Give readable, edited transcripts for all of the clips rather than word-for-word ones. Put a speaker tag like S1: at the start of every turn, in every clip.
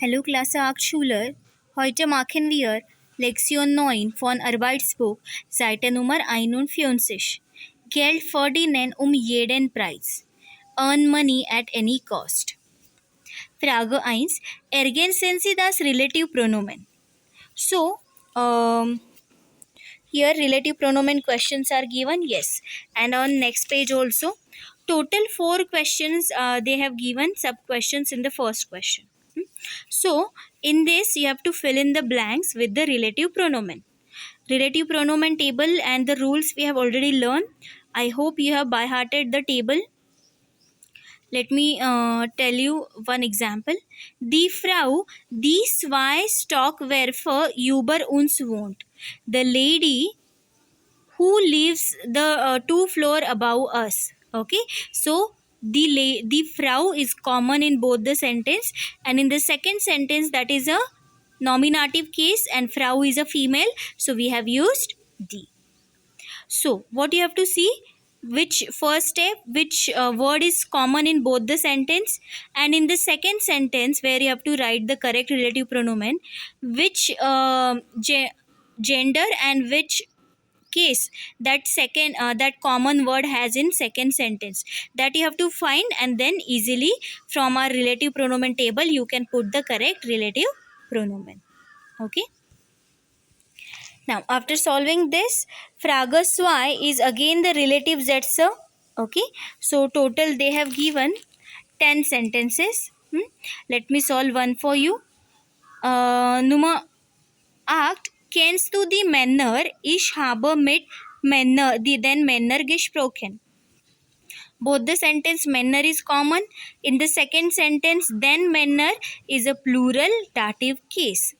S1: Hallo Klasse 8 Schüler, heute machen wir Lektion 9 von Arbeitsbuch, Seite Nummer 41. Geld verdienen jeden Preis. Earn money at any cost. Frage 1. Ergänzen Sie das Relative Pronomen. So, here relative pronomen questions are given, yes, and on next page also. Total 4 questions they have given sub questions in the first question. So, in this, you have to fill in the blanks with the relative pronomen. Relative pronomen table and the rules we have already learned. I hope you have by hearted the table. Let me tell you one example. Die Frau, die zwei Stockwerke über uns wohnt. The lady who lives the 2 floor above us. Okay, so the Frau is common in both the sentence, and in the second sentence that is a nominative case and Frau is a female, so we have used die. So what you have to see, which first step, which word is common in both the sentence, and in the second sentence where you have to write the correct relative pronomen, which gender and which case that common word has in second sentence, that you have to find, and then easily from our relative pronomen table you can put the correct relative pronomen. Okay, now after solving this, Frage 2 is again the relative Sätze. Okay, so total they have given 10 sentences. Let me solve one for you. Nummer 8. Kennst du die Männer? Ich habe mit Männer, den Männer gesprochen. Both the sentence Männer is common. In the second sentence, then Männer is a plural dative case.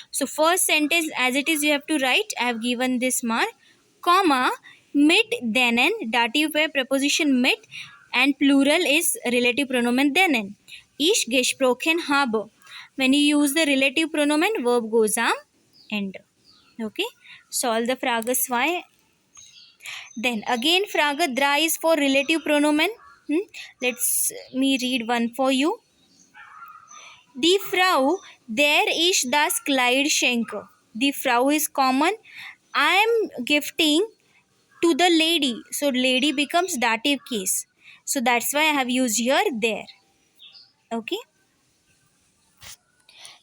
S1: So first sentence as it is you have to write. I have given this mark, comma, mit denen, dative by preposition mit, and plural is relative pronomen denen. Ich gesprochen habe. When you use the relative pronomen, verb goes am end. Okay, solve the Frage 2. Then again Frage 3 is for relative pronomen. Let's me read one for you. Die Frau, der ich das Kleid schenke. The Frau is common. I am gifting to the lady. So lady becomes dative case. So that's why I have used here there. Okay.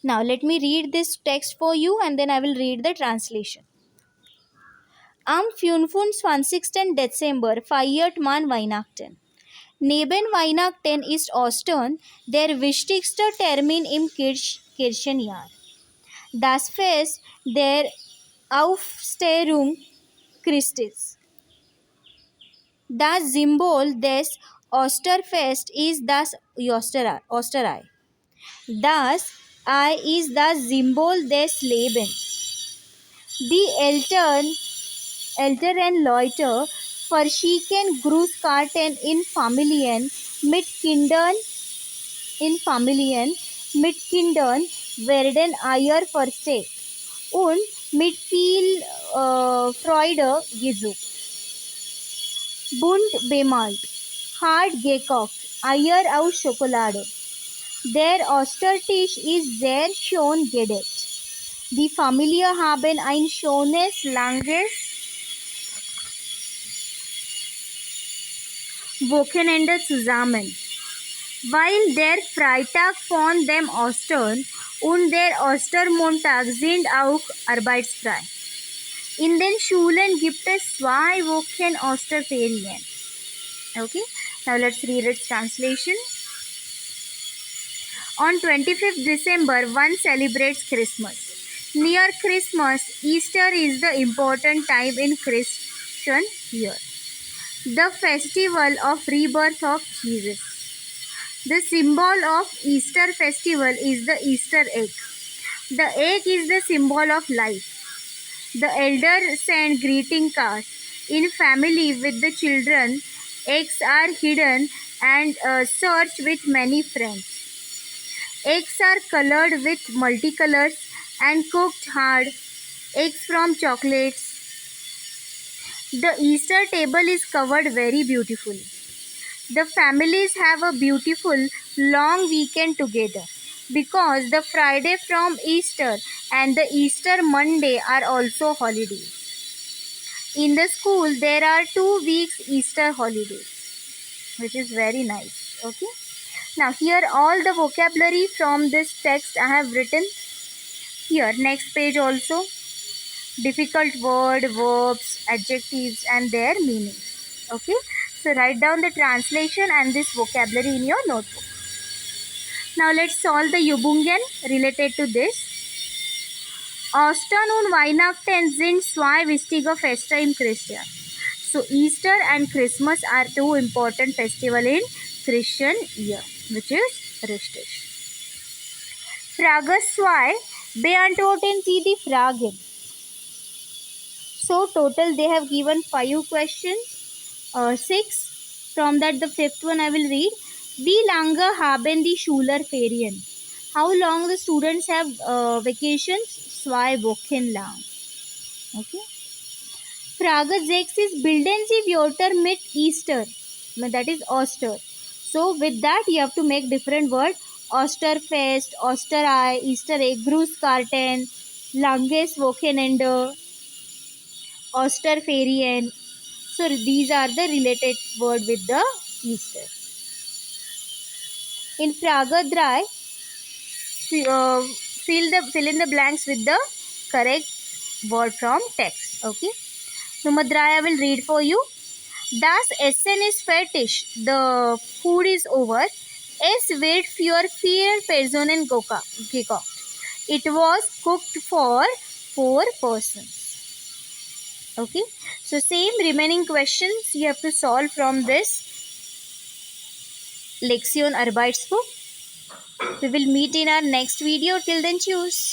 S1: Now let me read this text for you and then I will read the translation. Am 25. Dezember feiert man Weihnachten. Neben Weihnachten ist Ostern der wichtigste Termin im Kirchenjahr. Das Fest der Auferstehung Christi. Das Symbol des Osterfest ist das Osterei. Das Ei ist das Symbol des Lebens. Die älteren Leute verschicken Grußkarten in Familien mit Kindern werden Eier versteckt und mit viel Freude gesucht. Bunt bemalt, hart gekocht, Eier aus Schokolade. Der Ostertisch ist sehr schön gedeckt. Die Familie haben ein schönes, langes Wochenende zusammen. Weil der Freitag von dem Ostern und der Ostermontag sind auch arbeitsfrei. In den Schulen gibt es 2 Wochen Osterferien. Okay, now let's read its translation. On 25th December, one celebrates Christmas. Near Christmas, Easter is the important time in Christian year, the festival of rebirth of Jesus. The symbol of Easter festival is the Easter egg. The egg is the symbol of life. The elders send greeting cards. In family with the children, eggs are hidden and searched with many friends. Eggs are colored with multicolors and cooked hard. Eggs from chocolates. The Easter table is covered very beautifully. The families have a beautiful long weekend together. because the Friday from Easter and the Easter Monday are also holidays. In the school, there are 2 weeks Easter holidays, which is very nice. Okay. Now here all the vocabulary from this text I have written here. Next page also. Difficult word, verbs, adjectives and their meanings. Okay. So write down the translation and this vocabulary in your notebook. Now let's solve the Übungen related to this. Ostern und Weihnachten sind zwei wichtige Feste im Christian. So Easter and Christmas are 2 important festivals in Christian year, which is richtig. Frage 2. Beantworten Sie die Fragen. So total they have given 5 questions, 6. From that the 5th one I will read. Wie lange haben die Schüler Ferien? How long the students have vacations? 2 Wochen lang. Okay. Frage 6 is bilden Sie Wörter mit Easter. That is Oster. So with that you have to make different words. Osterfest, Osterei, Easter egg, Grußkarten, langes Wochenende, Osterferien. So these are the related word with the Easter. In Frage 3, fill in the blanks with the correct word from text. Okay. Nummer 3 I will read for you. Das Essen ist fertig. The food is over. Es wird für 4 Personen gekocht. It was cooked for 4 persons. Okay. So same remaining questions you have to solve from this Lektion Arbeitsbuch. We will meet in our next video. Till then, choose.